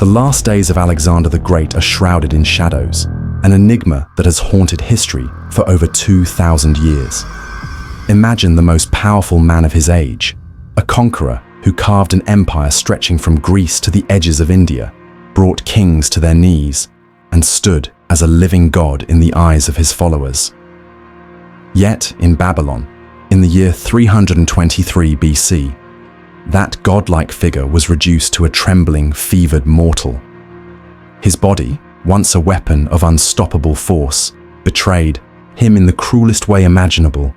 The last days of Alexander the Great are shrouded in shadows, an enigma that has haunted history for over 2,000 years. Imagine the most powerful man of his age, a conqueror who carved an empire stretching from Greece to the edges of India, brought kings to their knees, and stood as a living god in the eyes of his followers. Yet, in Babylon, in the year 323 BC, that godlike figure was reduced to a trembling, fevered mortal. His body, once a weapon of unstoppable force, betrayed him in the cruelest way imaginable.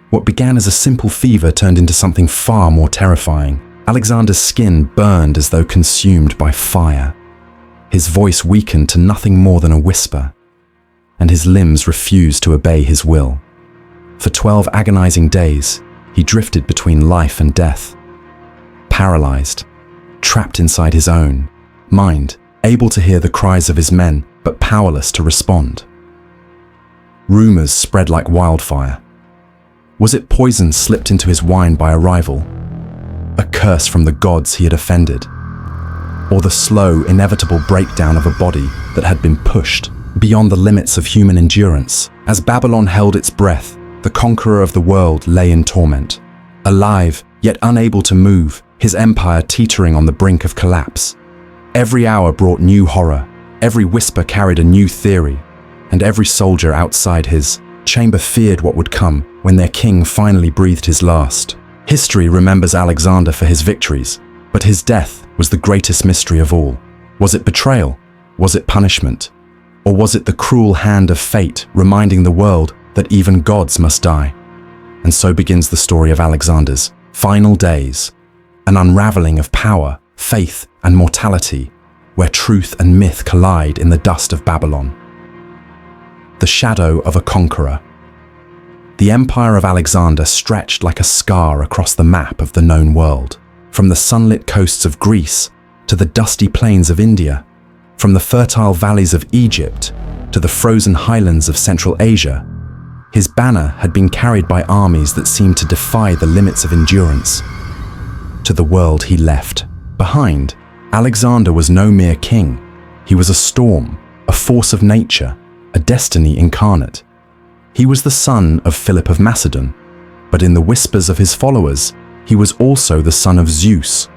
What began as a simple fever turned into something far more terrifying. Alexander's skin burned as though consumed by fire. His voice weakened to nothing more than a whisper, and his limbs refused to obey his will. For 12 agonizing days, he drifted between life and death, paralyzed, trapped inside his own mind, able to hear the cries of his men, but powerless to respond. Rumors spread like wildfire. Was it poison slipped into his wine by a rival? A curse from the gods he had offended? Or the slow, inevitable breakdown of a body that had been pushed beyond the limits of human endurance? As Babylon held its breath, the conqueror of the world lay in torment. Alive, yet unable to move, his empire teetering on the brink of collapse. Every hour brought new horror, every whisper carried a new theory, and every soldier outside his chamber feared what would come when their king finally breathed his last. History remembers Alexander for his victories, but his death was the greatest mystery of all. Was it betrayal? Was it punishment? Or was it the cruel hand of fate reminding the world that even gods must die? And so begins the story of Alexander's final days, an unraveling of power, faith, and mortality, where truth and myth collide in the dust of Babylon. The shadow of a conqueror. The empire of Alexander stretched like a scar across the map of the known world, from the sunlit coasts of Greece to the dusty plains of India, from the fertile valleys of Egypt to the frozen highlands of Central Asia. His banner had been carried by armies that seemed to defy the limits of endurance. To the world he left behind, Alexander was no mere king. He was a storm, a force of nature, a destiny incarnate. He was the son of Philip of Macedon, but in the whispers of his followers, he was also the son of Zeus,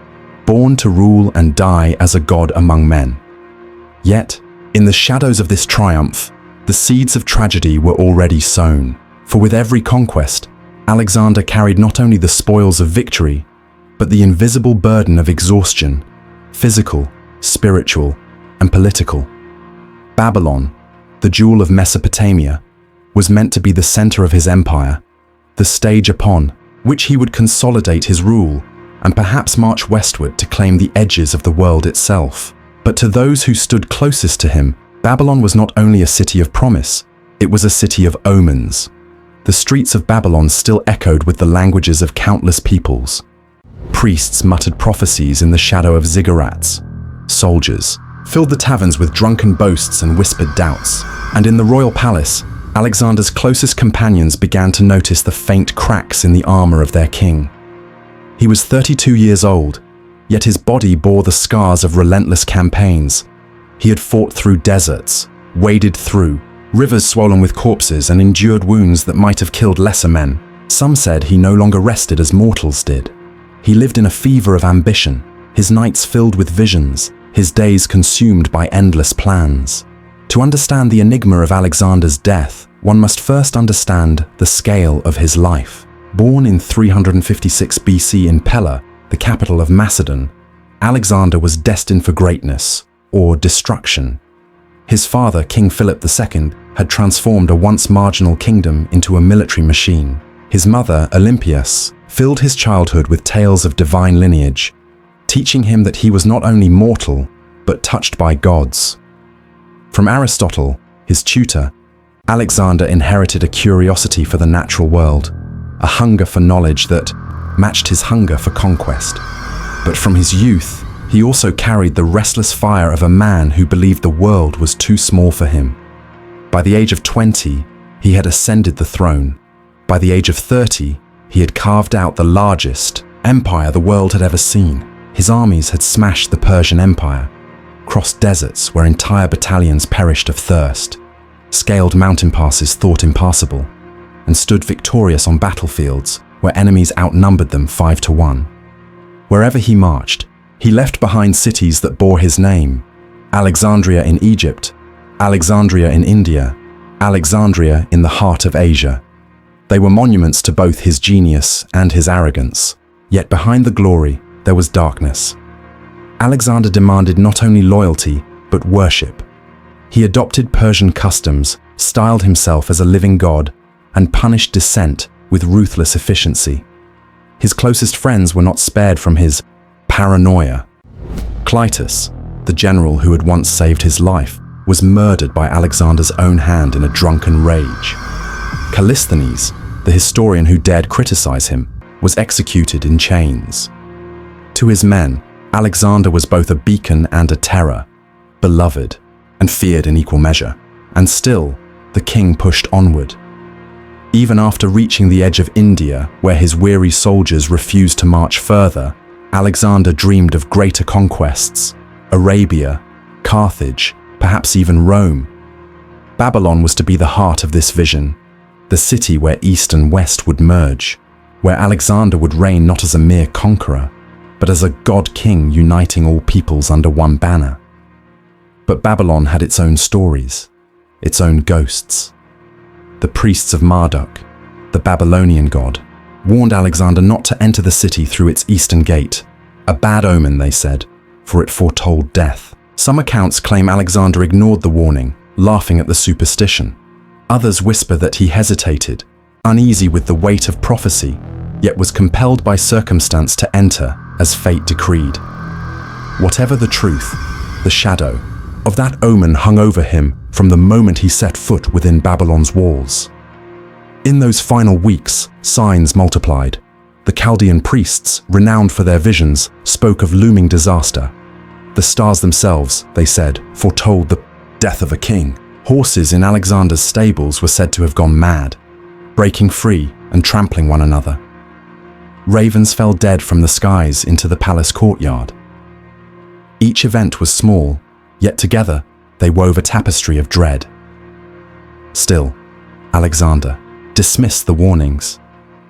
born to rule and die as a god among men. Yet, in the shadows of this triumph, the seeds of tragedy were already sown. For with every conquest, Alexander carried not only the spoils of victory, but the invisible burden of exhaustion, physical, spiritual, and political. Babylon, the jewel of Mesopotamia, was meant to be the center of his empire, the stage upon which he would consolidate his rule and perhaps march westward to claim the edges of the world itself. But to those who stood closest to him, Babylon was not only a city of promise, it was a city of omens. The streets of Babylon still echoed with the languages of countless peoples. Priests muttered prophecies in the shadow of ziggurats. Soldiers filled the taverns with drunken boasts and whispered doubts. And in the royal palace, Alexander's closest companions began to notice the faint cracks in the armor of their king. He was 32 years old, yet his body bore the scars of relentless campaigns. He had fought through deserts, waded through rivers swollen with corpses, and endured wounds that might have killed lesser men. Some said he no longer rested as mortals did. He lived in a fever of ambition, his nights filled with visions, his days consumed by endless plans. To understand the enigma of Alexander's death, one must first understand the scale of his life. Born in 356 BC in Pella, the capital of Macedon, Alexander was destined for greatness, or destruction. His father, King Philip II, had transformed a once marginal kingdom into a military machine. His mother, Olympias, filled his childhood with tales of divine lineage, teaching him that he was not only mortal, but touched by gods. From Aristotle, his tutor, Alexander inherited a curiosity for the natural world, a hunger for knowledge that matched his hunger for conquest. But from his youth, he also carried the restless fire of a man who believed the world was too small for him. By the age of 20, he had ascended the throne. By the age of 30, he had carved out the largest empire the world had ever seen. His armies had smashed the Persian Empire, crossed deserts where entire battalions perished of thirst, scaled mountain passes thought impassable, and stood victorious on battlefields where enemies outnumbered them 5-1. Wherever he marched, he left behind cities that bore his name: Alexandria in Egypt, Alexandria in India, Alexandria in the heart of Asia. They were monuments to both his genius and his arrogance, yet behind the glory there was darkness. Alexander demanded not only loyalty, but worship. He adopted Persian customs, styled himself as a living god, and punished dissent with ruthless efficiency. His closest friends were not spared from his paranoia. Clytus, the general who had once saved his life, was murdered by Alexander's own hand in a drunken rage. Callisthenes, the historian who dared criticize him, was executed in chains. To his men, Alexander was both a beacon and a terror, beloved and feared in equal measure. And still, the king pushed onward. Even after reaching the edge of India, where his weary soldiers refused to march further, Alexander dreamed of greater conquests: Arabia, Carthage, perhaps even Rome. Babylon was to be the heart of this vision, the city where East and West would merge, where Alexander would reign not as a mere conqueror, but as a god-king uniting all peoples under one banner. But Babylon had its own stories, its own ghosts. The priests of Marduk, the Babylonian god, warned Alexander not to enter the city through its eastern gate, a bad omen, they said, for it foretold death. Some accounts claim Alexander ignored the warning, laughing at the superstition. Others whisper that he hesitated, uneasy with the weight of prophecy, yet was compelled by circumstance to enter as fate decreed. Whatever the truth, the shadow of that omen hung over him from the moment he set foot within Babylon's walls. In those final weeks, signs multiplied. The Chaldean priests, renowned for their visions, spoke of looming disaster. The stars themselves, they said, foretold the death of a king. Horses in Alexander's stables were said to have gone mad, breaking free and trampling one another. Ravens fell dead from the skies into the palace courtyard. Each event was small, yet together they wove a tapestry of dread. Still, Alexander dismissed the warnings.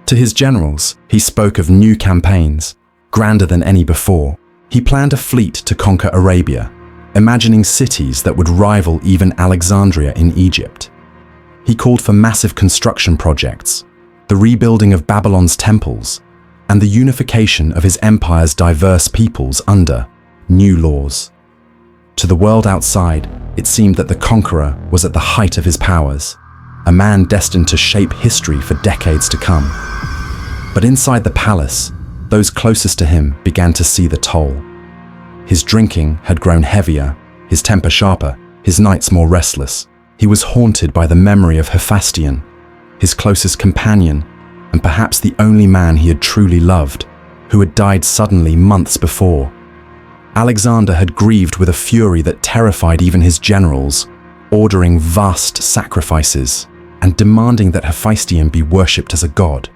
To his generals, he spoke of new campaigns, grander than any before. He planned a fleet to conquer Arabia, imagining cities that would rival even Alexandria in Egypt. He called for massive construction projects, the rebuilding of Babylon's temples, and the unification of his empire's diverse peoples under new laws. To the world outside, it seemed that the conqueror was at the height of his powers, a man destined to shape history for decades to come. But inside the palace, those closest to him began to see the toll. His drinking had grown heavier, his temper sharper, his nights more restless. He was haunted by the memory of Hephaestion, his closest companion, and perhaps the only man he had truly loved, who had died suddenly months before. Alexander had grieved with a fury that terrified even his generals, ordering vast sacrifices and demanding that Hephaestion be worshipped as a god.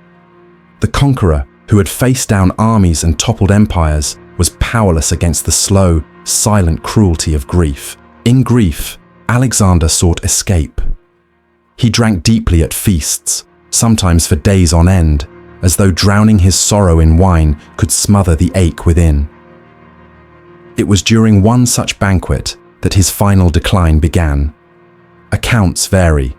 The conqueror, who had faced down armies and toppled empires, was powerless against the slow, silent cruelty of grief. In grief, Alexander sought escape. He drank deeply at feasts, sometimes for days on end, as though drowning his sorrow in wine could smother the ache within. It was during one such banquet that his final decline began. Accounts vary.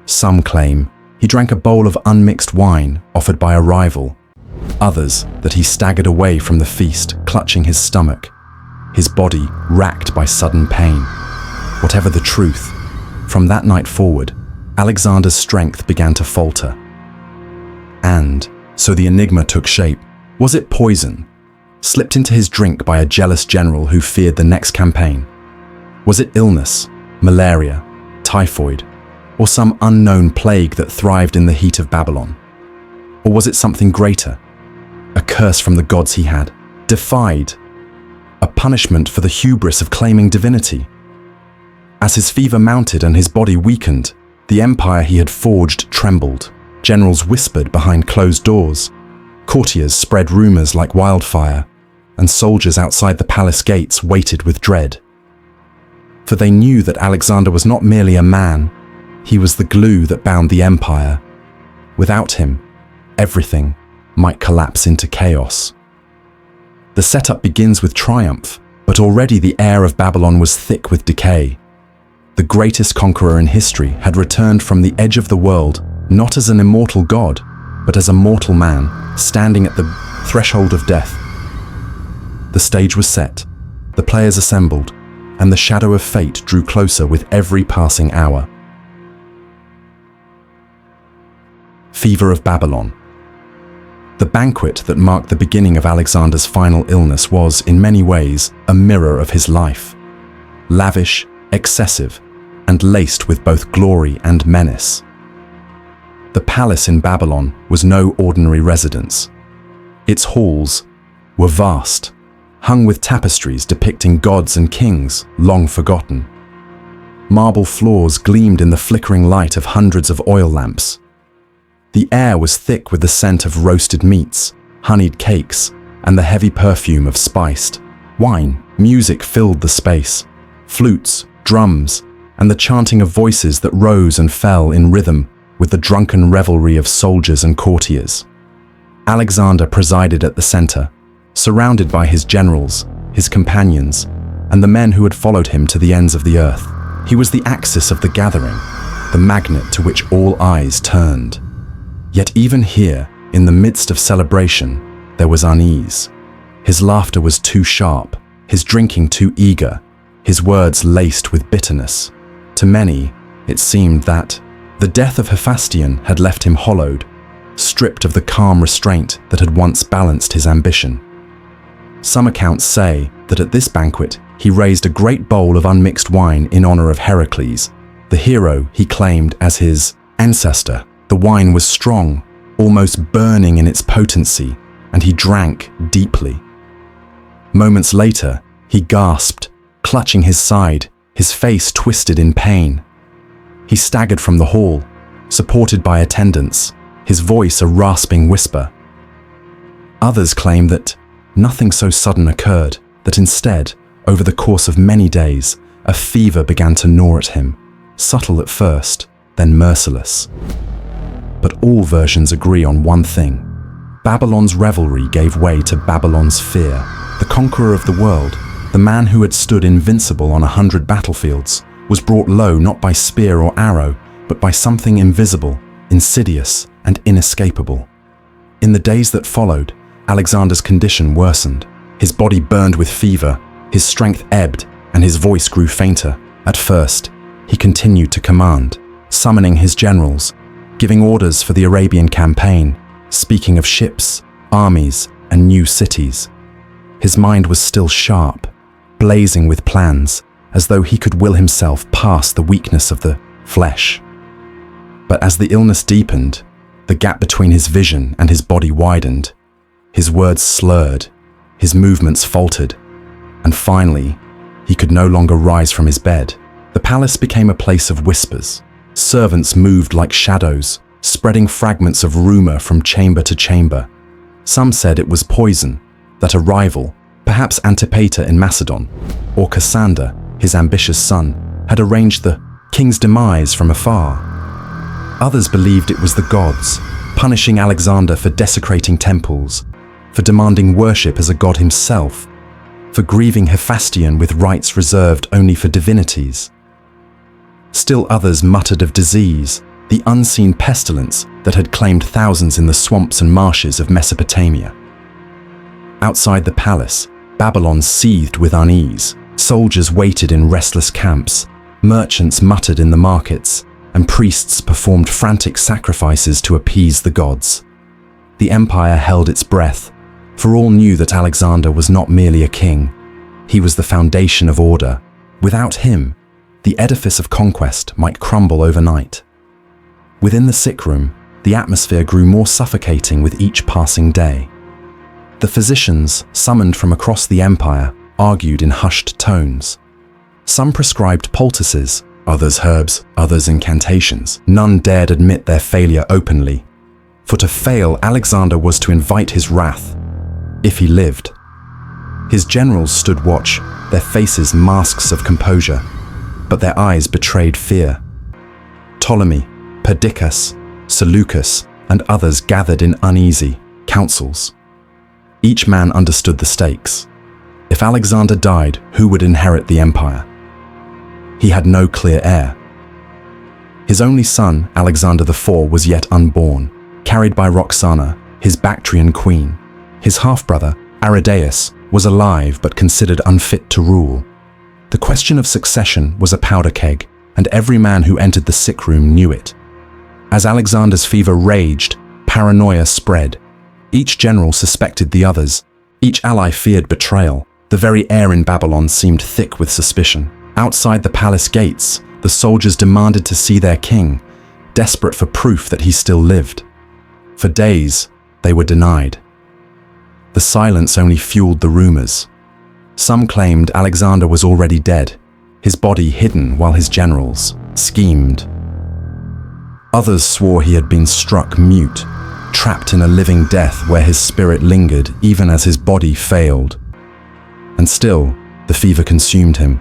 Some claim he drank a bowl of unmixed wine offered by a rival. Others that he staggered away from the feast, clutching his stomach, his body racked by sudden pain. Whatever the truth, from that night forward, Alexander's strength began to falter. And so the enigma took shape. Was it poison, slipped into his drink by a jealous general who feared the next campaign? Was it illness, malaria, typhoid, or some unknown plague that thrived in the heat of Babylon? Or was it something greater, a curse from the gods he had defied, a punishment for the hubris of claiming divinity? As his fever mounted and his body weakened, the empire he had forged trembled. Generals whispered behind closed doors. Courtiers spread rumors like wildfire, and soldiers outside the palace gates waited with dread. for they knew that Alexander was not merely a man, he was the glue that bound the empire. Without him, everything might collapse into chaos. The setup begins with triumph, but already the air of Babylon was thick with decay. The greatest conqueror in history had returned from the edge of the world, not as an immortal god, but as a mortal man, standing at the threshold of death. The stage was set, the players assembled, and the shadow of fate drew closer with every passing hour. Fever of Babylon. The banquet that marked the beginning of Alexander's final illness was, in many ways, a mirror of his life. Lavish, excessive, and laced with both glory and menace. The palace in Babylon was no ordinary residence. Its halls were vast, hung with tapestries depicting gods and kings long forgotten. Marble floors gleamed in the flickering light of hundreds of oil lamps. The air was thick with the scent of roasted meats, honeyed cakes, and the heavy perfume of spiced wine. Music filled the space, flutes, drums, and the chanting of voices that rose and fell in rhythm with the drunken revelry of soldiers and courtiers. Alexander presided at the center, surrounded by his generals, his companions, and the men who had followed him to the ends of the earth. He was the axis of the gathering, the magnet to which all eyes turned. Yet even here, in the midst of celebration, there was unease. His laughter was too sharp, his drinking too eager, his words laced with bitterness. To many, it seemed that the death of Hephaestion had left him hollowed, stripped of the calm restraint that had once balanced his ambition. Some accounts say that at this banquet he raised a great bowl of unmixed wine in honor of Heracles, the hero he claimed as his ancestor. The wine was strong, almost burning in its potency, and he drank deeply. Moments later, he gasped, clutching his side, his face twisted in pain. He staggered from the hall, supported by attendants, his voice a rasping whisper. Others claim that nothing so sudden occurred, that instead, over the course of many days, a fever began to gnaw at him, subtle at first, then merciless. But all versions agree on one thing. Babylon's revelry gave way to Babylon's fear. The conqueror of the world, the man who had stood invincible on 100 battlefields, was brought low not by spear or arrow, but by something invisible, insidious, and inescapable. In the days that followed, Alexander's condition worsened. His body burned with fever, his strength ebbed, and his voice grew fainter. At first, he continued to command, summoning his generals, giving orders for the Arabian campaign, speaking of ships, armies, and new cities. His mind was still sharp, blazing with plans, as though he could will himself past the weakness of the flesh. But as the illness deepened, the gap between his vision and his body widened. His words slurred, his movements faltered, and finally, he could no longer rise from his bed. The palace became a place of whispers. Servants moved like shadows, spreading fragments of rumor from chamber to chamber. Some said it was poison, that a rival, perhaps Antipater in Macedon, or Cassander, his ambitious son, had arranged the king's demise from afar. Others believed it was the gods, punishing Alexander for desecrating temples, for demanding worship as a god himself, for grieving Hephaestion with rites reserved only for divinities. Still others muttered of disease, the unseen pestilence that had claimed thousands in the swamps and marshes of Mesopotamia. Outside the palace, Babylon seethed with unease. Soldiers waited in restless camps, merchants muttered in the markets, and priests performed frantic sacrifices to appease the gods. The empire held its breath, for all knew that Alexander was not merely a king. He was the foundation of order. Without him, the edifice of conquest might crumble overnight. Within the sick room, the atmosphere grew more suffocating with each passing day. The physicians, summoned from across the empire, argued in hushed tones. Some prescribed poultices, others herbs, others incantations. None dared admit their failure openly, for to fail Alexander was to invite his wrath, if he lived. His generals stood watch, their faces masks of composure, but their eyes betrayed fear. Ptolemy, Perdiccas, Seleucus, and others gathered in uneasy councils. Each man understood the stakes. If Alexander died, who would inherit the empire? He had no clear heir. His only son, Alexander IV, was yet unborn, carried by Roxana, his Bactrian queen. His half-brother, Aridaeus, was alive but considered unfit to rule. The question of succession was a powder keg, and every man who entered the sick room knew it. As Alexander's fever raged, paranoia spread. Each general suspected the others. Each ally feared betrayal. The very air in Babylon seemed thick with suspicion. Outside the palace gates, the soldiers demanded to see their king, desperate for proof that he still lived. For days, they were denied. The silence only fueled the rumors. Some claimed Alexander was already dead, his body hidden while his generals schemed. Others swore he had been struck mute, trapped in a living death where his spirit lingered even as his body failed. And still, the fever consumed him.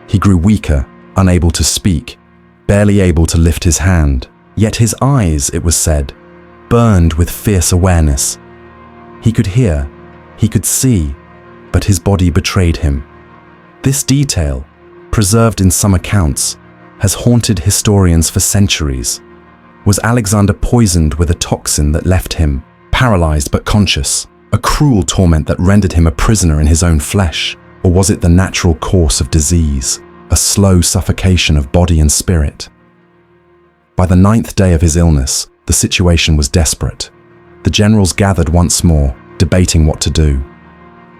He grew weaker, unable to speak, barely able to lift his hand. Yet his eyes, it was said, burned with fierce awareness. He could hear, he could see, but his body betrayed him. This detail, preserved in some accounts, has haunted historians for centuries. Was Alexander poisoned with a toxin that left him paralyzed but conscious, a cruel torment that rendered him a prisoner in his own flesh? Or was it the natural course of disease, a slow suffocation of body and spirit? By the 9th day of his illness, the situation was desperate. The generals gathered once more, debating what to do.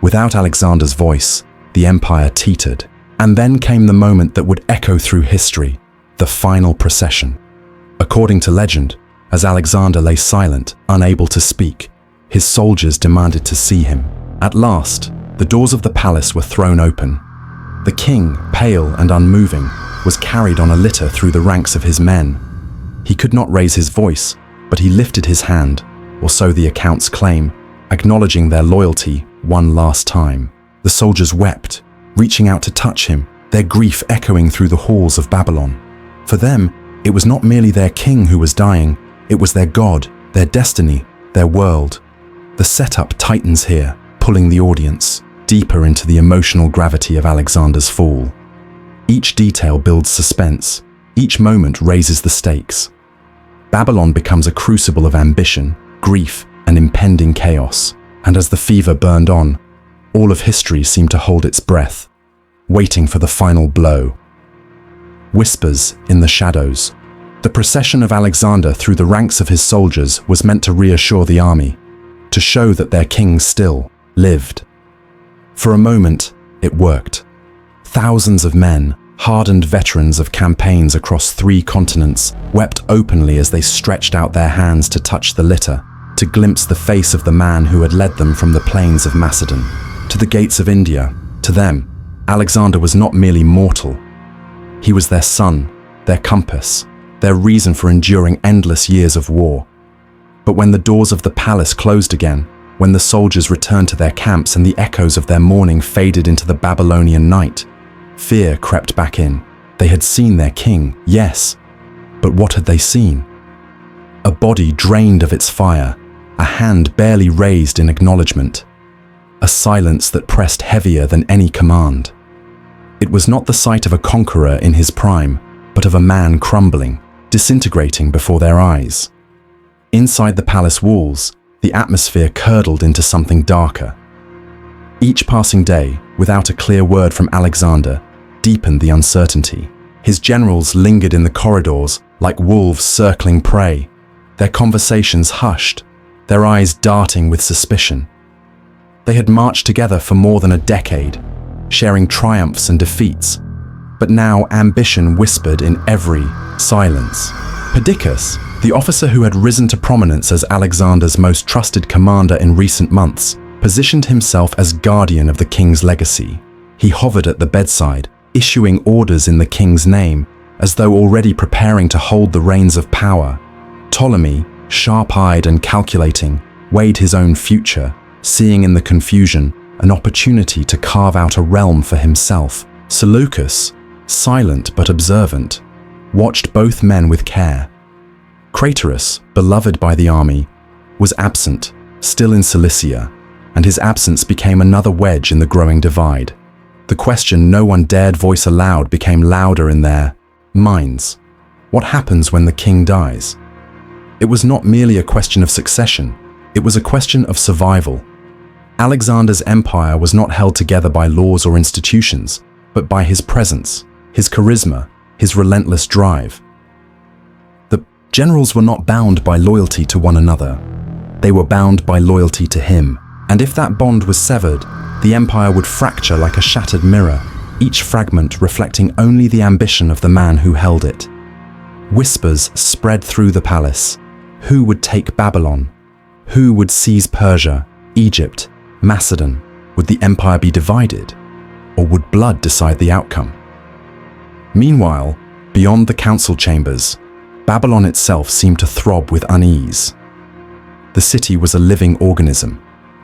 Without Alexander's voice, the empire teetered. And then came the moment that would echo through history, the final procession. According to legend, as Alexander lay silent, unable to speak, his soldiers demanded to see him. At last, the doors of the palace were thrown open. The king, pale and unmoving, was carried on a litter through the ranks of his men. He could not raise his voice, but he lifted his hand, or so the accounts claim, acknowledging their loyalty one last time. The soldiers wept, reaching out to touch him, their grief echoing through the halls of Babylon. For them, it was not merely their king who was dying, it was their god, their destiny, their world. The setup tightens here, pulling the audience deeper into the emotional gravity of Alexander's fall. Each detail builds suspense, each moment raises the stakes. Babylon becomes a crucible of ambition, grief, and impending chaos. And as the fever burned on, all of history seemed to hold its breath, waiting for the final blow. Whispers in the shadows. The procession of Alexander through the ranks of his soldiers was meant to reassure the army, to show that their king still lived. For a moment, it worked. Thousands of men, hardened veterans of campaigns across 3 continents, wept openly as they stretched out their hands to touch the litter, to glimpse the face of the man who had led them from the plains of Macedon to the gates of India. To them, Alexander was not merely mortal. He was their sun, their compass, their reason for enduring endless years of war. But when the doors of the palace closed again, when the soldiers returned to their camps and the echoes of their mourning faded into the Babylonian night, fear crept back in. They had seen their king, yes, but what had they seen? A body drained of its fire, a hand barely raised in acknowledgement, a silence that pressed heavier than any command. It was not the sight of a conqueror in his prime, but of a man crumbling, disintegrating before their eyes. Inside the palace walls, the atmosphere curdled into something darker. Each passing day, without a clear word from Alexander, deepened the uncertainty. His generals lingered in the corridors like wolves circling prey, their conversations hushed, their eyes darting with suspicion. They had marched together for more than a decade, sharing triumphs and defeats, but now ambition whispered in every silence. Perdiccas, the officer who had risen to prominence as Alexander's most trusted commander in recent months, positioned himself as guardian of the king's legacy. He hovered at the bedside, issuing orders in the king's name, as though already preparing to hold the reins of power. Ptolemy, sharp-eyed and calculating, weighed his own future, seeing in the confusion an opportunity to carve out a realm for himself. Seleucus, silent but observant, watched both men with care. Craterus, beloved by the army, was absent, still in Cilicia, and his absence became another wedge in the growing divide. The question no one dared voice aloud became louder in their minds. What happens when the king dies? It was not merely a question of succession, it was a question of survival. Alexander's empire was not held together by laws or institutions, but by his presence, his charisma, his relentless drive. The generals were not bound by loyalty to one another. They were bound by loyalty to him, and if that bond was severed, the empire would fracture like a shattered mirror, each fragment reflecting only the ambition of the man who held it. Whispers spread through the palace. Who would take Babylon? Who would seize Persia, Egypt, Macedon? Would the empire be divided? Or would blood decide the outcome? Meanwhile, beyond the council chambers, Babylon itself seemed to throb with unease. The city was a living organism,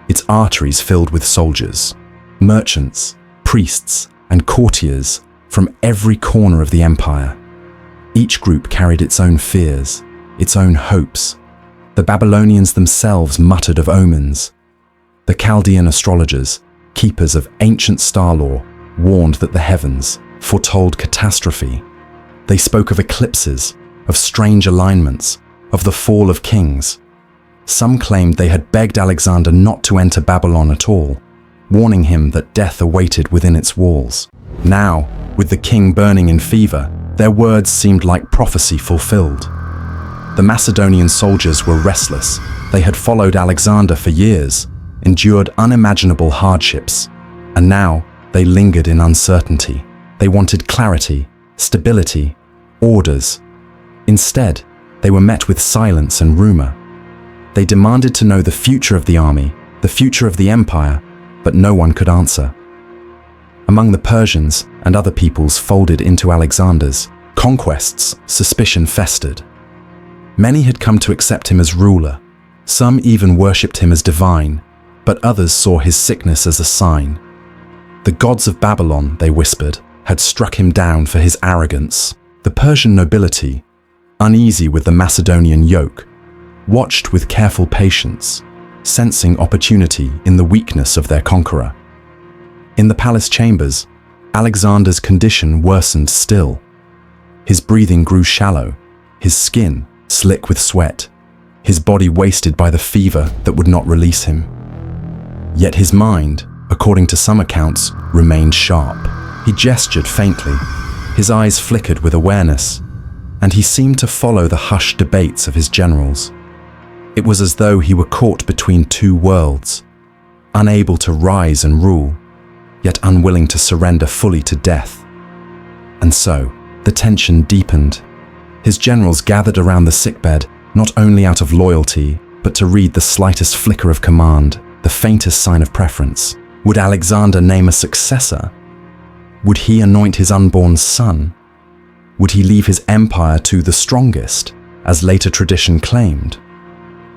its arteries filled with soldiers, merchants, priests, and courtiers from every corner of the empire. Each group carried its own fears, its own hopes. The Babylonians themselves muttered of omens. The Chaldean astrologers, keepers of ancient star lore, warned that the heavens foretold catastrophe. They spoke of eclipses, of strange alignments, of the fall of kings. Some claimed they had begged Alexander not to enter Babylon at all, warning him that death awaited within its walls. Now, with the king burning in fever, their words seemed like prophecy fulfilled. The Macedonian soldiers were restless. They had followed Alexander for years, endured unimaginable hardships, and now they lingered in uncertainty. They wanted clarity, stability, orders. Instead, they were met with silence and rumor. They demanded to know the future of the army, the future of the empire, but no one could answer. Among the Persians and other peoples folded into Alexander's conquests, suspicion festered. Many had come to accept him as ruler. Some even worshipped him as divine, but others saw his sickness as a sign. The gods of Babylon, they whispered, had struck him down for his arrogance. The Persian nobility, uneasy with the Macedonian yoke, watched with careful patience, sensing opportunity in the weakness of their conqueror. In the palace chambers, Alexander's condition worsened still. His breathing grew shallow, his skin slick with sweat, his body wasted by the fever that would not release him. Yet his mind, according to some accounts, remained sharp. He gestured faintly, his eyes flickered with awareness, and he seemed to follow the hushed debates of his generals. It was as though he were caught between two worlds, unable to rise and rule, yet unwilling to surrender fully to death. And so, the tension deepened. His generals gathered around the sickbed, not only out of loyalty, but to read the slightest flicker of command, the faintest sign of preference. Would Alexander name a successor? Would he anoint his unborn son? Would he leave his empire to the strongest, as later tradition claimed?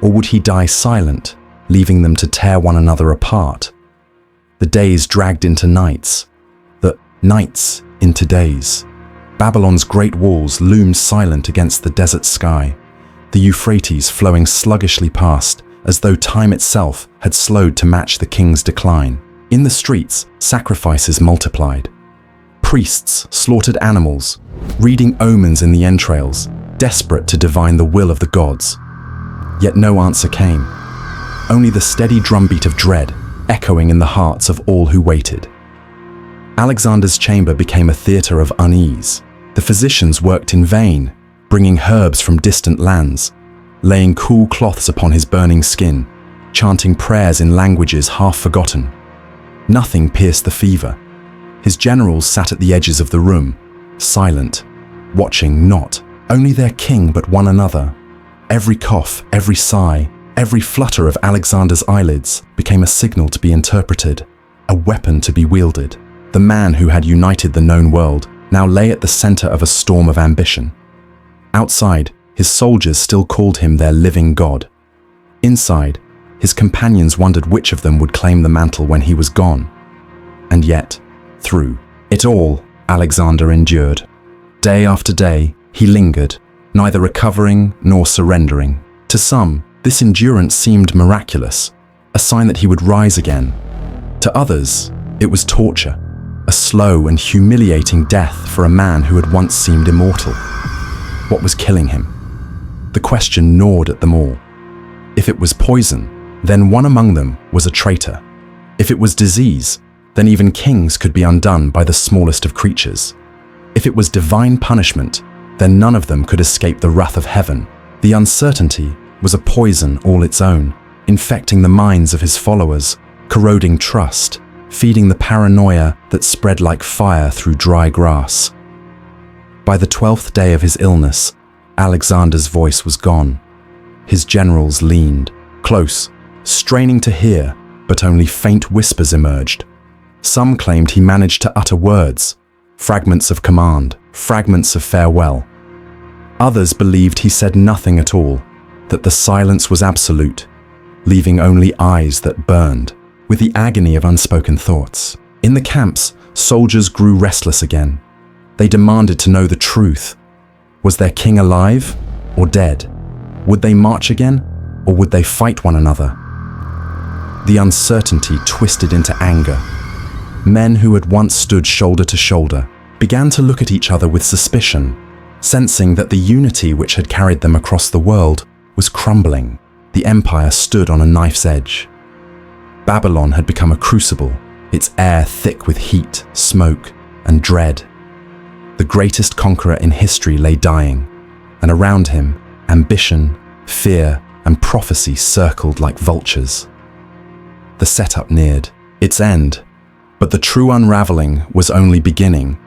Or would he die silent, leaving them to tear one another apart? The days dragged into nights, the nights into days. Babylon's great walls loomed silent against the desert sky, the Euphrates flowing sluggishly past as though time itself had slowed to match the king's decline. In the streets, sacrifices multiplied. Priests slaughtered animals, reading omens in the entrails, desperate to divine the will of the gods. Yet no answer came, only the steady drumbeat of dread echoing in the hearts of all who waited. Alexander's chamber became a theater of unease. The physicians worked in vain, bringing herbs from distant lands, laying cool cloths upon his burning skin, chanting prayers in languages half forgotten. Nothing pierced the fever. His generals sat at the edges of the room, silent, watching not only their king but one another. Every cough, every sigh, every flutter of Alexander's eyelids became a signal to be interpreted, a weapon to be wielded. The man who had united the known world now lay at the center of a storm of ambition. Outside, his soldiers still called him their living god. Inside, his companions wondered which of them would claim the mantle when he was gone. And yet, through it all, Alexander endured. Day after day, he lingered, neither recovering nor surrendering. To some, this endurance seemed miraculous, a sign that he would rise again. To others, it was torture, a slow and humiliating death for a man who had once seemed immortal. What was killing him? The question gnawed at them all. If it was poison, then one among them was a traitor. If it was disease, then even kings could be undone by the smallest of creatures. If it was divine punishment, then none of them could escape the wrath of heaven. The uncertainty was a poison all its own, infecting the minds of his followers, corroding trust, feeding the paranoia that spread like fire through dry grass. By the 12th day of his illness, Alexander's voice was gone. His generals leaned, close, straining to hear, but only faint whispers emerged. Some claimed he managed to utter words, fragments of command, fragments of farewell. Others believed he said nothing at all, that the silence was absolute, leaving only eyes that burned with the agony of unspoken thoughts. In the camps, soldiers grew restless again. They demanded to know the truth. Was their king alive or dead? Would they march again, or would they fight one another? The uncertainty twisted into anger. Men who had once stood shoulder to shoulder began to look at each other with suspicion, sensing that the unity which had carried them across the world was crumbling. The empire stood on a knife's edge. Babylon had become a crucible, its air thick with heat, smoke, and dread. The greatest conqueror in history lay dying, and around him, ambition, fear, and prophecy circled like vultures. The setup neared its end, but the true unraveling was only beginning.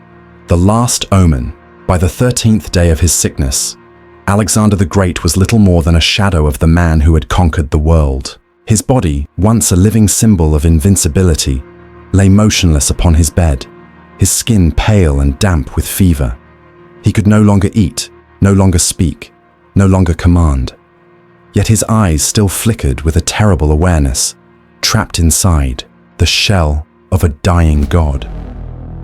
The last omen. By the 13th day of his sickness, Alexander the Great was little more than a shadow of the man who had conquered the world. His body, once a living symbol of invincibility, lay motionless upon his bed, his skin pale and damp with fever. He could no longer eat, no longer speak, no longer command. Yet his eyes still flickered with a terrible awareness, trapped inside the shell of a dying god.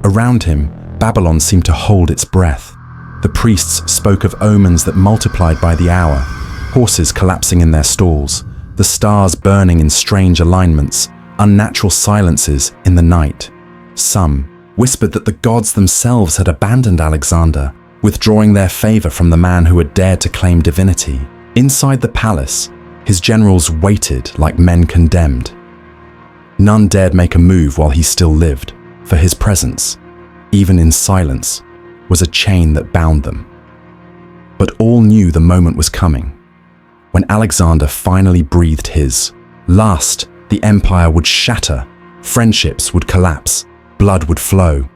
Around him, Babylon seemed to hold its breath. The priests spoke of omens that multiplied by the hour, horses collapsing in their stalls, the stars burning in strange alignments, unnatural silences in the night. Some whispered that the gods themselves had abandoned Alexander, withdrawing their favor from the man who had dared to claim divinity. Inside the palace, his generals waited like men condemned. None dared make a move while he still lived, for his presence, even in silence, was a chain that bound them. But all knew the moment was coming. When Alexander finally breathed his last, the empire would shatter, friendships would collapse, blood would flow.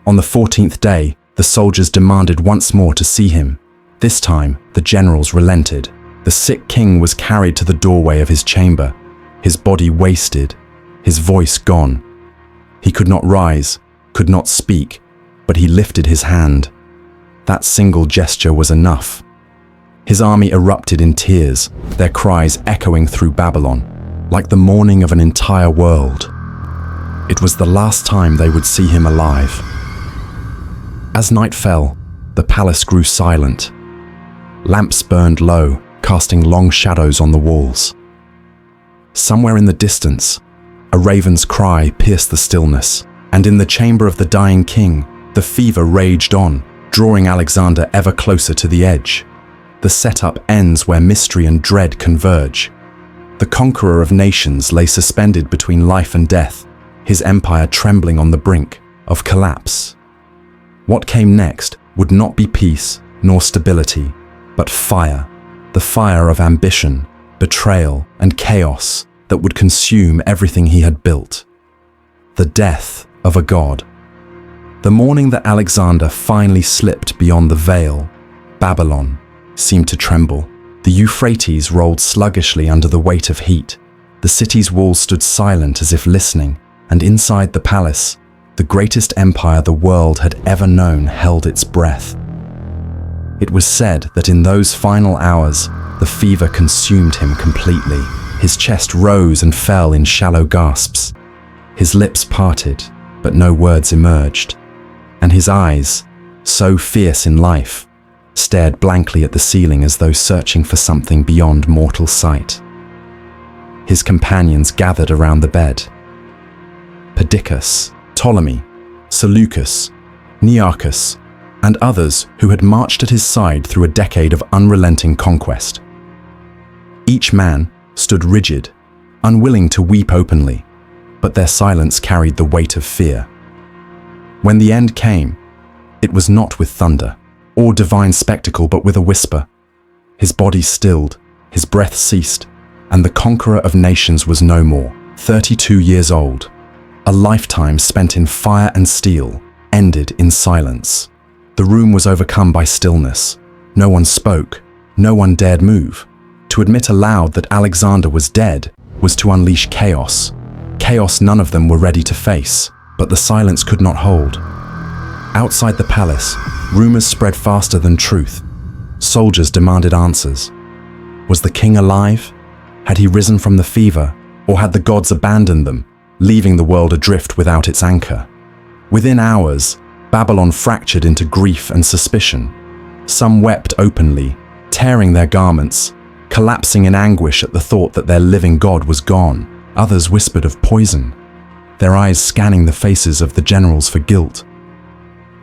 On the 14th day, the soldiers demanded once more to see him. This time, the generals relented. The sick king was carried to the doorway of his chamber, his body wasted, his voice gone. He could not rise, could not speak, but he lifted his hand. That single gesture was enough. His army erupted in tears, their cries echoing through Babylon, like the mourning of an entire world. It was the last time they would see him alive. As night fell, the palace grew silent. Lamps burned low, casting long shadows on the walls. Somewhere in the distance, a raven's cry pierced the stillness, and in the chamber of the dying king, the fever raged on, drawing Alexander ever closer to the edge. The setup ends where mystery and dread converge. The conqueror of nations lay suspended between life and death, his empire trembling on the brink of collapse. What came next would not be peace nor stability, but fire, the fire of ambition, betrayal, and chaos that would consume everything he had built. The death of a god. The morning that Alexander finally slipped beyond the veil, Babylon seemed to tremble. The Euphrates rolled sluggishly under the weight of heat. The city's walls stood silent as if listening, and inside the palace, the greatest empire the world had ever known held its breath. It was said that in those final hours, the fever consumed him completely. His chest rose and fell in shallow gasps. His lips parted, but no words emerged. and his eyes, so fierce in life, stared blankly at the ceiling as though searching for something beyond mortal sight. His companions gathered around the bed. Perdiccas, Ptolemy, Seleucus, Nearchus, and others who had marched at his side through a decade of unrelenting conquest. Each man stood rigid, unwilling to weep openly, but their silence carried the weight of fear. When the end came, it was not with thunder or divine spectacle, but with a whisper. His body stilled, his breath ceased, and the conqueror of nations was no more. 32 years old, a lifetime spent in fire and steel, ended in silence. The room was overcome by stillness. No one spoke, no one dared move. To admit aloud that Alexander was dead was to unleash chaos. Chaos none of them were ready to face, but the silence could not hold. Outside the palace, rumors spread faster than truth. Soldiers demanded answers. Was the king alive? Had he risen from the fever, or had the gods abandoned them, leaving the world adrift without its anchor? Within hours, Babylon fractured into grief and suspicion. Some wept openly, tearing their garments, collapsing in anguish at the thought that their living god was gone. Others whispered of poison, their eyes scanning the faces of the generals for guilt.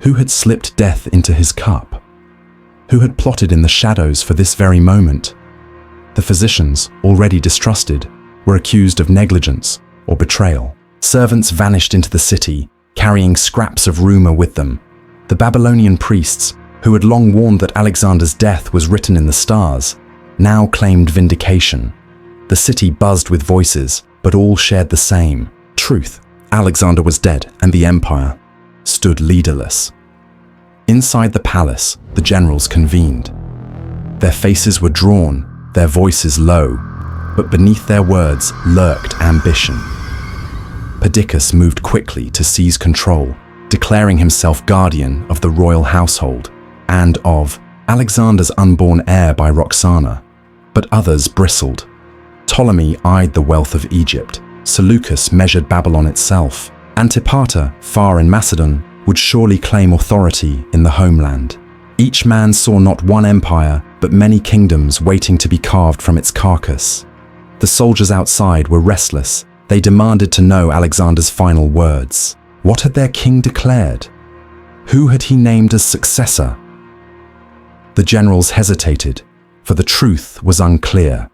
Who had slipped death into his cup? Who had plotted in the shadows for this very moment? The physicians, already distrusted, were accused of negligence or betrayal. Servants vanished into the city, carrying scraps of rumor with them. The Babylonian priests, who had long warned that Alexander's death was written in the stars, now claimed vindication. The city buzzed with voices, but all shared the same truth. Alexander was dead, and the empire stood leaderless. Inside the palace, the generals convened. Their faces were drawn, their voices low, but beneath their words lurked ambition. Perdiccas moved quickly to seize control, declaring himself guardian of the royal household and of Alexander's unborn heir by Roxana. But others bristled. Ptolemy eyed the wealth of Egypt. Seleucus measured Babylon itself. Antipater, far in Macedon, would surely claim authority in the homeland. Each man saw not one empire, but many kingdoms waiting to be carved from its carcass. The soldiers outside were restless. They demanded to know Alexander's final words. What had their king declared? Who had he named as successor? The generals hesitated, for the truth was unclear.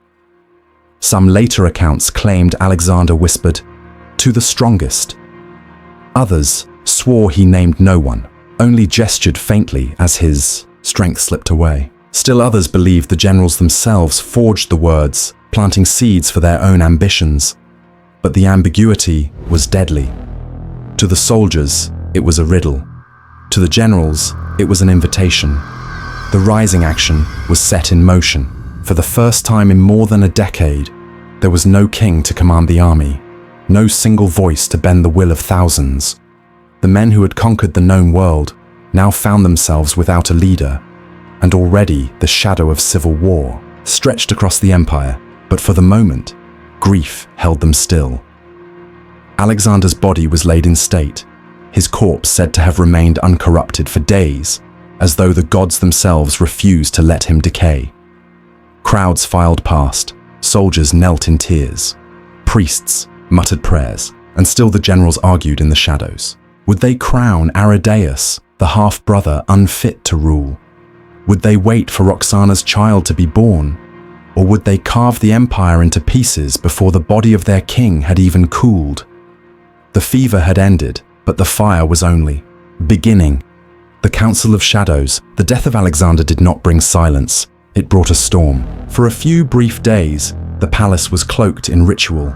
Some later accounts claimed Alexander whispered, "To the strongest." Others swore he named no one, only gestured faintly as his strength slipped away. Still others believed the generals themselves forged the words, planting seeds for their own ambitions. But the ambiguity was deadly. To the soldiers, it was a riddle. To the generals, it was an invitation. The rising action was set in motion. For the first time in more than a decade, there was no king to command the army, no single voice to bend the will of thousands. The men who had conquered the known world now found themselves without a leader, and already the shadow of civil war stretched across the empire, but for the moment, grief held them still. Alexander's body was laid in state, his corpse said to have remained uncorrupted for days, as though the gods themselves refused to let him decay. Crowds filed past, soldiers knelt in tears, priests muttered prayers, and still the generals argued in the shadows. Would they crown Aridaeus, the half-brother unfit to rule? Would they wait for Roxana's child to be born? Or would they carve the empire into pieces before the body of their king had even cooled? The fever had ended, but the fire was only beginning. The Council of Shadows, the death of Alexander did not bring silence. It brought a storm. For a few brief days, the palace was cloaked in ritual.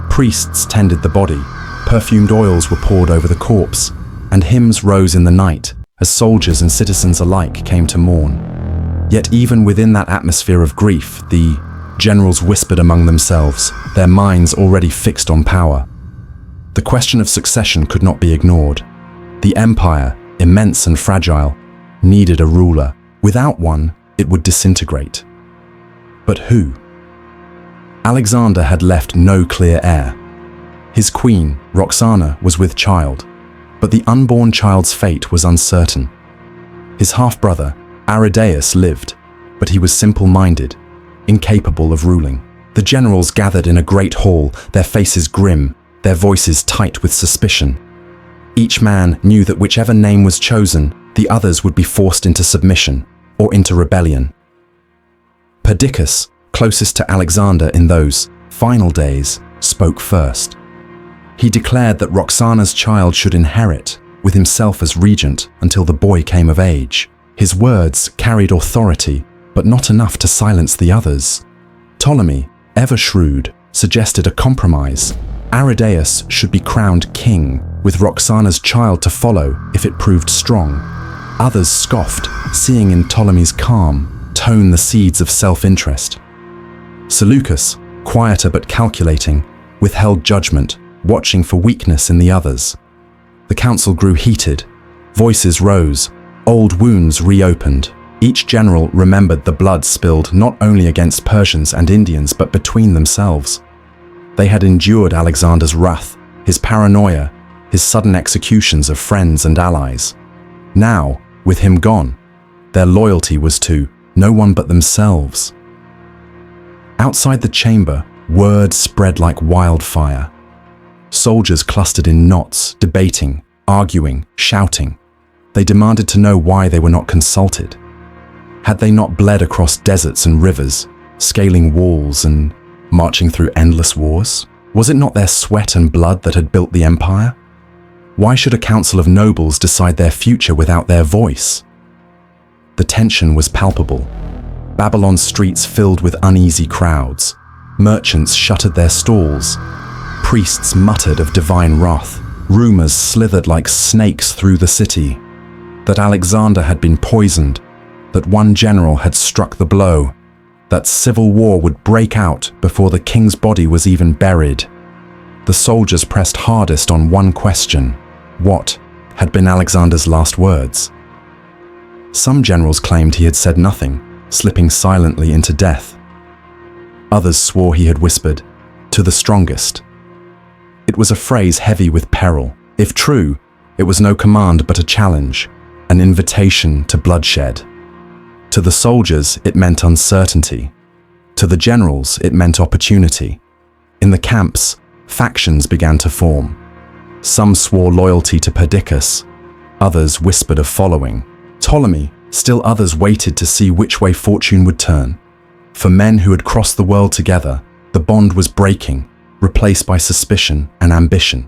Priests tended the body, perfumed oils were poured over the corpse, and hymns rose in the night as soldiers and citizens alike came to mourn. Yet even within that atmosphere of grief, the generals whispered among themselves, their minds already fixed on power. The question of succession could not be ignored. The empire, immense and fragile, needed a ruler. Without one, it would disintegrate. But who? Alexander had left no clear heir. His queen, Roxana, was with child, But the unborn child's fate was uncertain. His half-brother, Aridaeus, lived, but he was simple-minded, incapable of ruling. The generals gathered in a great hall, their faces grim, their voices tight with suspicion. Each man knew that whichever name was chosen, the others would be forced into submission or into rebellion. Perdiccas, closest to Alexander in those final days, spoke first. He declared that Roxana's child should inherit, with himself as regent until the boy came of age. His words carried authority, but not enough to silence the others. Ptolemy, ever shrewd, suggested a compromise. Aridaeus should be crowned king, with Roxana's child to follow if it proved strong. Others scoffed, seeing in Ptolemy's calm tone the seeds of self-interest. Seleucus, quieter but calculating, withheld judgment, watching for weakness in the others. The council grew heated. Voices rose. Old wounds reopened. Each general remembered the blood spilled not only against Persians and Indians but between themselves. They had endured Alexander's wrath, his paranoia, his sudden executions of friends and allies. Now, with him gone, their loyalty was to no one but themselves. Outside the chamber, word spread like wildfire. Soldiers clustered in knots, debating, arguing, shouting. They demanded to know why they were not consulted. Had they not bled across deserts and rivers, scaling walls and marching through endless wars? Was it not their sweat and blood that had built the empire? Why should a council of nobles decide their future without their voice? The tension was palpable. Babylon's streets filled with uneasy crowds. Merchants shuttered their stalls. Priests muttered of divine wrath. Rumors slithered like snakes through the city. That Alexander had been poisoned, that one general had struck the blow, that civil war would break out before the king's body was even buried. The soldiers pressed hardest on one question: what had been Alexander's last words? Some generals claimed he had said nothing, slipping silently into death. Others swore he had whispered, "To the strongest." It was a phrase heavy with peril. If true, it was no command but a challenge, an invitation to bloodshed. To the soldiers, it meant uncertainty. To the generals, it meant opportunity. In the camps, factions began to form. Some swore loyalty to Perdiccas, others whispered of following Ptolemy. Still others waited to see which way fortune would turn. For men who had crossed the world together, the bond was breaking, replaced by suspicion and ambition.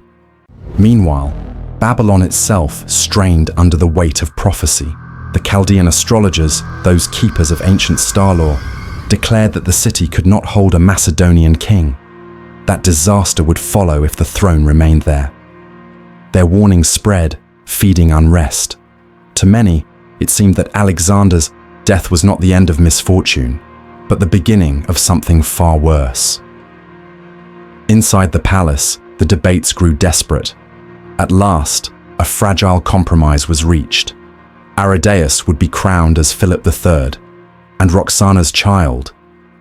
Meanwhile, Babylon itself strained under the weight of prophecy. The Chaldean astrologers, those keepers of ancient star lore, declared that the city could not hold a Macedonian king. That disaster would follow if the throne remained there. Their warnings spread, feeding unrest. To many, it seemed that Alexander's death was not the end of misfortune, but the beginning of something far worse. Inside the palace, the debates grew desperate. At last, a fragile compromise was reached. Aridaeus would be crowned as Philip III, and Roxana's child,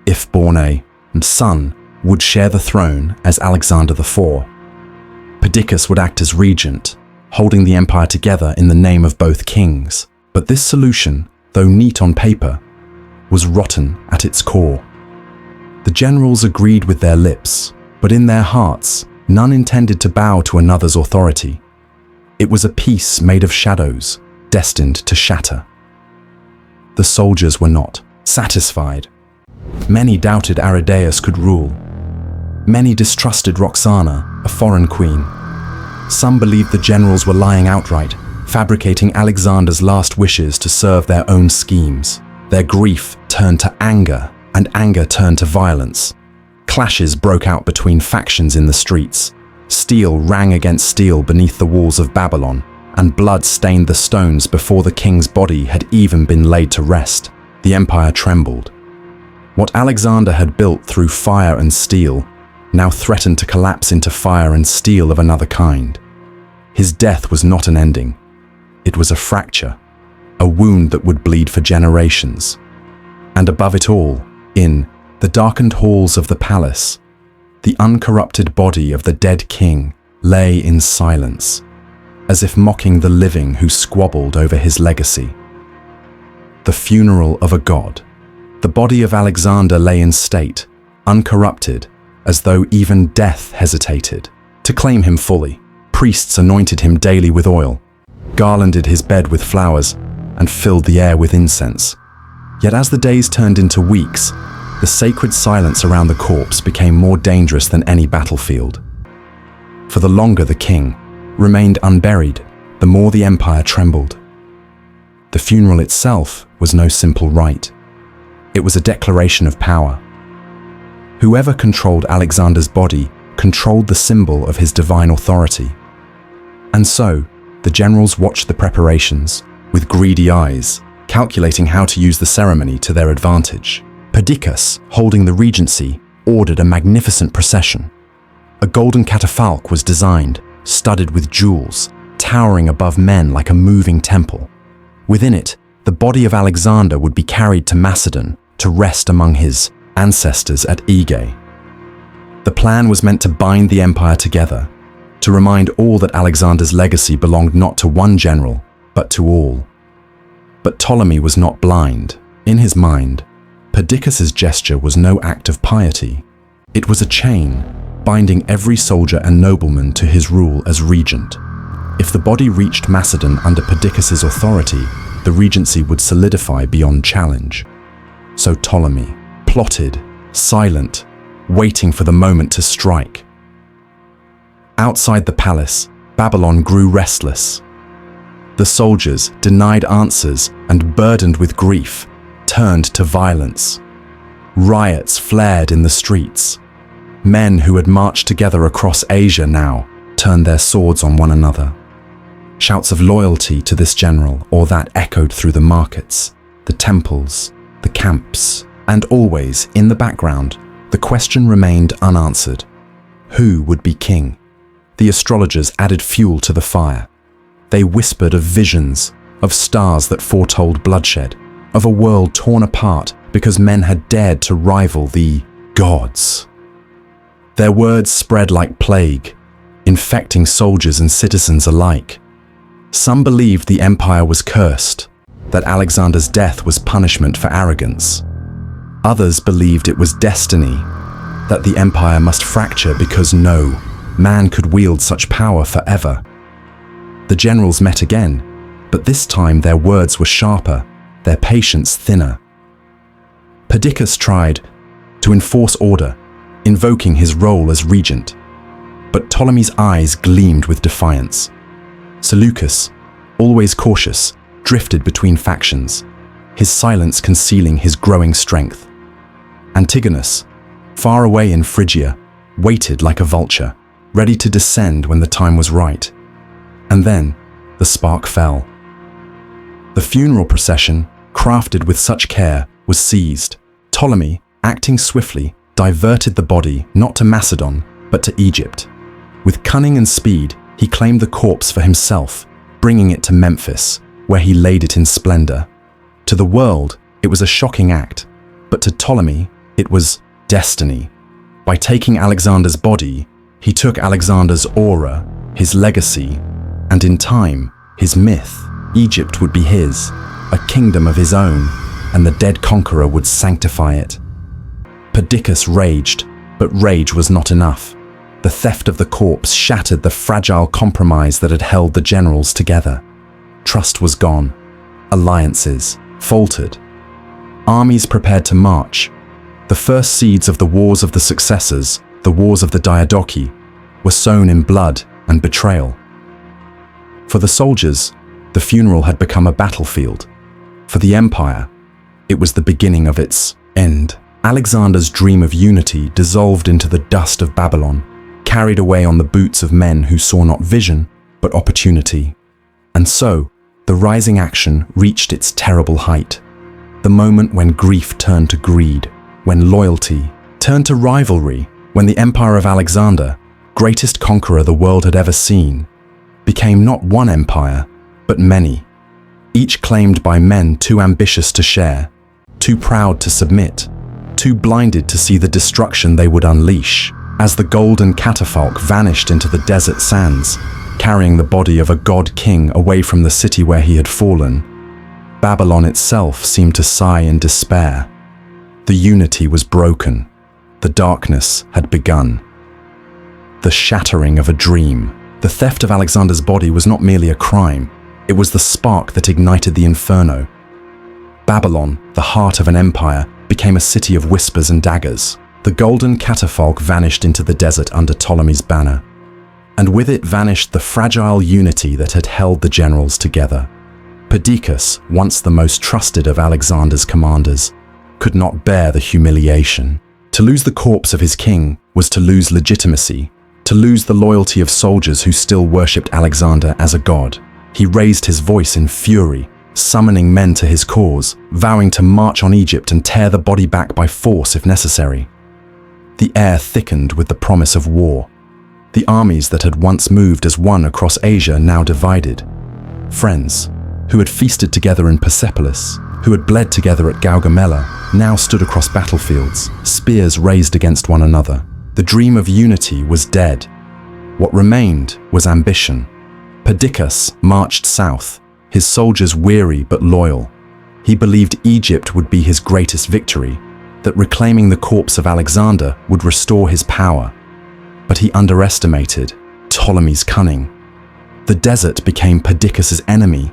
if born a son, would share the throne as Alexander IV. Perdiccas would act as regent, holding the empire together in the name of both kings. But this solution, though neat on paper, was rotten at its core. The generals agreed with their lips, but in their hearts, none intended to bow to another's authority. It was a peace made of shadows, destined to shatter. The soldiers were not satisfied. Many doubted Aridaeus could rule. Many distrusted Roxana, a foreign queen. Some believed the generals were lying outright, fabricating Alexander's last wishes to serve their own schemes. Their grief turned to anger, and anger turned to violence. Clashes broke out between factions in the streets. Steel rang against steel beneath the walls of Babylon, and blood stained the stones before the king's body had even been laid to rest. The empire trembled. What Alexander had built through fire and steel now threatened to collapse into fire and steel of another kind. His death was not an ending. It was a fracture, a wound that would bleed for generations. And above it all, in the darkened halls of the palace, the uncorrupted body of the dead king lay in silence. as if mocking the living who squabbled over his legacy. The funeral of a god. The body of Alexander lay in state, uncorrupted, as though even death hesitated to claim him fully. Priests anointed him daily with oil, garlanded his bed with flowers, and filled the air with incense. Yet as the days turned into weeks, the sacred silence around the corpse became more dangerous than any battlefield. For the longer the king remained unburied, the more the empire trembled. The funeral itself was no simple rite. It was a declaration of power. Whoever controlled Alexander's body controlled the symbol of his divine authority. And so, the generals watched the preparations with greedy eyes, calculating how to use the ceremony to their advantage. Perdiccas, holding the regency, ordered a magnificent procession. A golden catafalque was designed, studded with jewels, towering above men like a moving temple. Within it, the body of Alexander would be carried to Macedon to rest among his ancestors at Aegae. The plan was meant to bind the empire together, to remind all that Alexander's legacy belonged not to one general, but to all. But Ptolemy was not blind. In his mind, Perdiccas's gesture was no act of piety. It was a chain, binding every soldier and nobleman to his rule as regent. If the body reached Macedon under Perdiccas's authority, the regency would solidify beyond challenge. So Ptolemy plotted, silent, waiting for the moment to strike. Outside the palace, Babylon grew restless. The soldiers, denied answers and burdened with grief, turned to violence. Riots flared in the streets. Men who had marched together across Asia now turned their swords on one another. Shouts of loyalty to this general or that echoed through the markets, the temples, the camps, and always, in the background, the question remained unanswered. Who would be king? The astrologers added fuel to the fire. They whispered of visions, of stars that foretold bloodshed, of a world torn apart because men had dared to rival the gods. Their words spread like plague, infecting soldiers and citizens alike. Some believed the empire was cursed, that Alexander's death was punishment for arrogance. Others believed it was destiny, that the empire must fracture because no man could wield such power forever. The generals met again, but this time their words were sharper, their patience thinner. Perdiccas tried to enforce order, invoking his role as regent, but Ptolemy's eyes gleamed with defiance. Seleucus, always cautious, drifted between factions, his silence concealing his growing strength. Antigonus, far away in Phrygia, waited like a vulture, ready to descend when the time was right. And then, the spark fell. The funeral procession, crafted with such care, was seized. Ptolemy, acting swiftly, diverted the body not to Macedon, but to Egypt. With cunning and speed, he claimed the corpse for himself, bringing it to Memphis, where he laid it in splendor. To the world, it was a shocking act, but to Ptolemy, it was destiny. By taking Alexander's body, he took Alexander's aura, his legacy, and in time, his myth. Egypt would be his, a kingdom of his own, and the dead conqueror would sanctify it. Perdiccas raged, but rage was not enough. The theft of the corpse shattered the fragile compromise that had held the generals together. Trust was gone. Alliances faltered. Armies prepared to march. The first seeds of the wars of the successors, the wars of the Diadochi, were sown in blood and betrayal. For the soldiers, the funeral had become a battlefield. For the empire, it was the beginning of its end. Alexander's dream of unity dissolved into the dust of Babylon, carried away on the boots of men who saw not vision, but opportunity. And so, the rising action reached its terrible height. The moment when grief turned to greed, when loyalty turned to rivalry, when the empire of Alexander, greatest conqueror the world had ever seen, became not one empire, but many, each claimed by men too ambitious to share, too proud to submit, too blinded to see the destruction they would unleash. As the golden catafalque vanished into the desert sands, carrying the body of a god king away from the city where he had fallen, Babylon itself seemed to sigh in despair. The unity was broken. The darkness had begun. The shattering of a dream. The theft of Alexander's body was not merely a crime. It was the spark that ignited the inferno. Babylon, the heart of an empire, became a city of whispers and daggers. The golden catafalque vanished into the desert under Ptolemy's banner. And with it vanished the fragile unity that had held the generals together. Perdiccas, once the most trusted of Alexander's commanders, could not bear the humiliation. To lose the corpse of his king was to lose legitimacy, to lose the loyalty of soldiers who still worshipped Alexander as a god. He raised his voice in fury, summoning men to his cause, vowing to march on Egypt and tear the body back by force if necessary. The air thickened with the promise of war. The armies that had once moved as one across Asia now divided. Friends, who had feasted together in Persepolis, who had bled together at Gaugamela, now stood across battlefields, spears raised against one another. The dream of unity was dead. What remained was ambition. Perdiccas marched south, his soldiers weary but loyal. He believed Egypt would be his greatest victory, that reclaiming the corpse of Alexander would restore his power. But he underestimated Ptolemy's cunning. The desert became Perdiccas' enemy.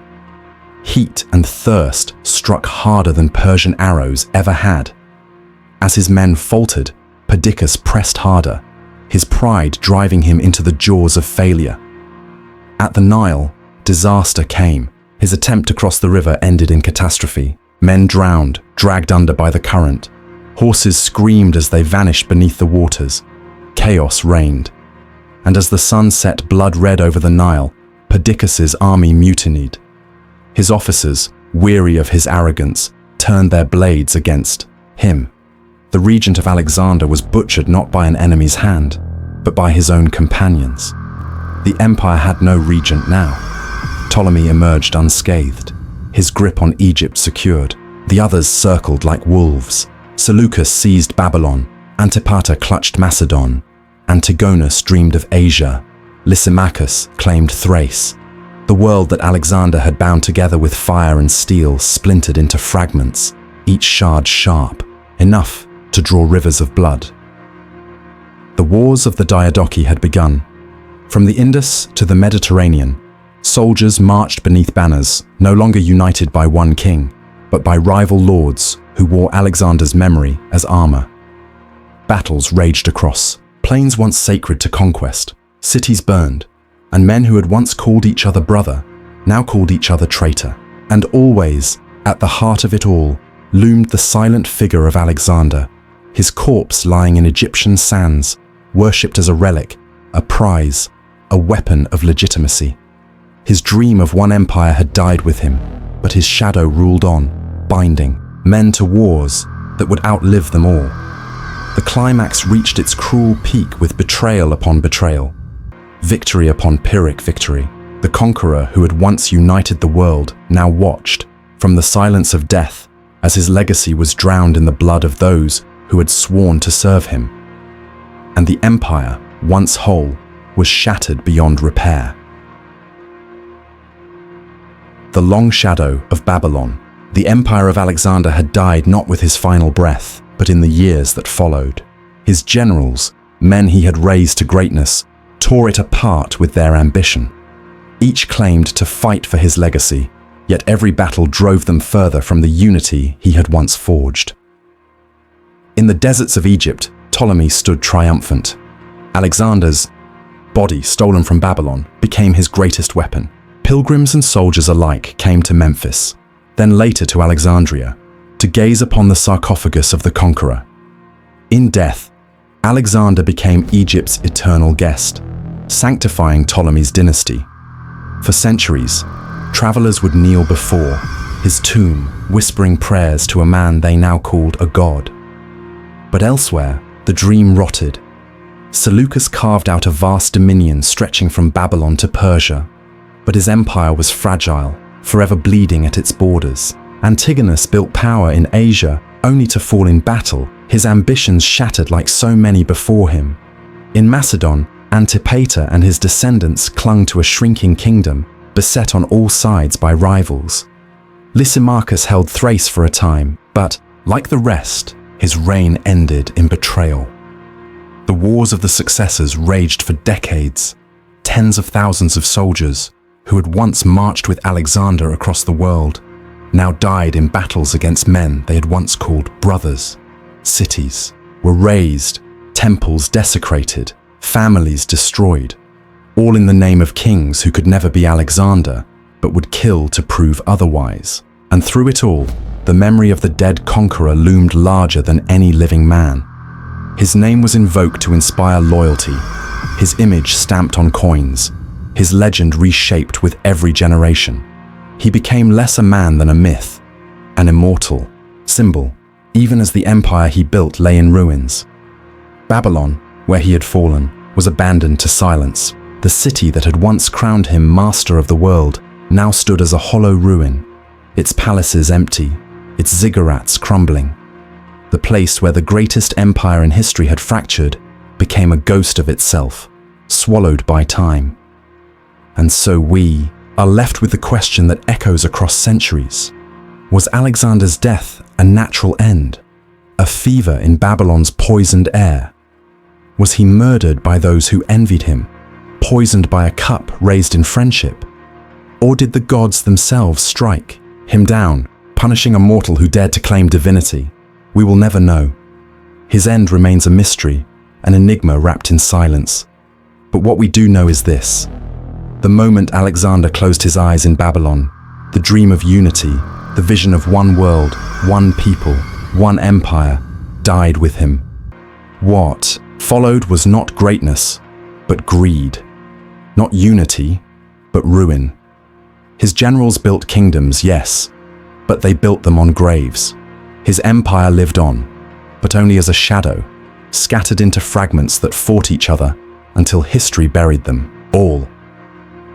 Heat and thirst struck harder than Persian arrows ever had. As his men faltered, Perdiccas pressed harder, his pride driving him into the jaws of failure. At the Nile, disaster came. His attempt to cross the river ended in catastrophe. Men drowned, dragged under by the current. Horses screamed as they vanished beneath the waters. Chaos reigned. And as the sun set blood red over the Nile, Perdiccas' army mutinied. His officers, weary of his arrogance, turned their blades against him. The regent of Alexander was butchered not by an enemy's hand, but by his own companions. The empire had no regent now. Ptolemy emerged unscathed, his grip on Egypt secured. The others circled like wolves. Seleucus seized Babylon, Antipater clutched Macedon, Antigonus dreamed of Asia, Lysimachus claimed Thrace. The world that Alexander had bound together with fire and steel splintered into fragments, each shard sharp, enough to draw rivers of blood. The wars of the Diadochi had begun. From the Indus to the Mediterranean, soldiers marched beneath banners, no longer united by one king, but by rival lords who wore Alexander's memory as armor. Battles raged across, plains once sacred to conquest, cities burned, and men who had once called each other brother now called each other traitor. And always, at the heart of it all, loomed the silent figure of Alexander, his corpse lying in Egyptian sands, worshipped as a relic, a prize, a weapon of legitimacy. His dream of one empire had died with him, but his shadow ruled on, binding men to wars that would outlive them all. The climax reached its cruel peak with betrayal upon betrayal, victory upon Pyrrhic victory. The conqueror who had once united the world now watched from the silence of death as his legacy was drowned in the blood of those who had sworn to serve him. And the empire, once whole, was shattered beyond repair. The long shadow of Babylon. The empire of Alexander had died not with his final breath, but in the years that followed. His generals, men he had raised to greatness, tore it apart with their ambition. Each claimed to fight for his legacy, yet every battle drove them further from the unity he had once forged. In the deserts of Egypt, Ptolemy stood triumphant. Alexander's body, stolen from Babylon, became his greatest weapon. Pilgrims and soldiers alike came to Memphis, then later to Alexandria, to gaze upon the sarcophagus of the conqueror. In death, Alexander became Egypt's eternal guest, sanctifying Ptolemy's dynasty. For centuries, travelers would kneel before his tomb, whispering prayers to a man they now called a god. But elsewhere, the dream rotted. Seleucus carved out a vast dominion stretching from Babylon to Persia, but his empire was fragile, forever bleeding at its borders. Antigonus built power in Asia, only to fall in battle, his ambitions shattered like so many before him. In Macedon, Antipater and his descendants clung to a shrinking kingdom, beset on all sides by rivals. Lysimachus held Thrace for a time, but, like the rest, his reign ended in betrayal. The wars of the successors raged for decades. Tens of thousands of soldiers, who had once marched with Alexander across the world, now died in battles against men they had once called brothers. Cities were razed, temples desecrated, families destroyed, all in the name of kings who could never be Alexander, but would kill to prove otherwise. And through it all, the memory of the dead conqueror loomed larger than any living man. His name was invoked to inspire loyalty, his image stamped on coins, his legend reshaped with every generation. He became less a man than a myth, an immortal symbol, even as the empire he built lay in ruins. Babylon, where he had fallen, was abandoned to silence. The city that had once crowned him master of the world now stood as a hollow ruin, its palaces empty, its ziggurats crumbling. The place where the greatest empire in history had fractured became a ghost of itself, swallowed by time. And so we are left with the question that echoes across centuries. Was Alexander's death a natural end? A fever in Babylon's poisoned air? Was he murdered by those who envied him, poisoned by a cup raised in friendship? Or did the gods themselves strike him down, punishing a mortal who dared to claim divinity? We will never know. His end remains a mystery, an enigma wrapped in silence. But what we do know is this. The moment Alexander closed his eyes in Babylon, the dream of unity, the vision of one world, one people, one empire, died with him. What followed was not greatness, but greed. Not unity, but ruin. His generals built kingdoms, yes, but they built them on graves. His empire lived on, but only as a shadow, scattered into fragments that fought each other until history buried them all.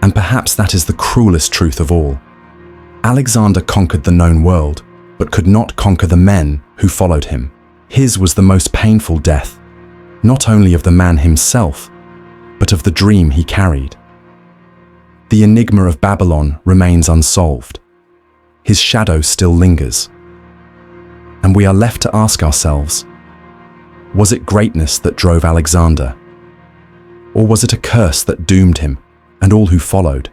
And perhaps that is the cruelest truth of all. Alexander conquered the known world, but could not conquer the men who followed him. His was the most painful death, not only of the man himself, but of the dream he carried. The enigma of Babylon remains unsolved. His shadow still lingers. And we are left to ask ourselves, was it greatness that drove Alexander? Or was it a curse that doomed him and all who followed?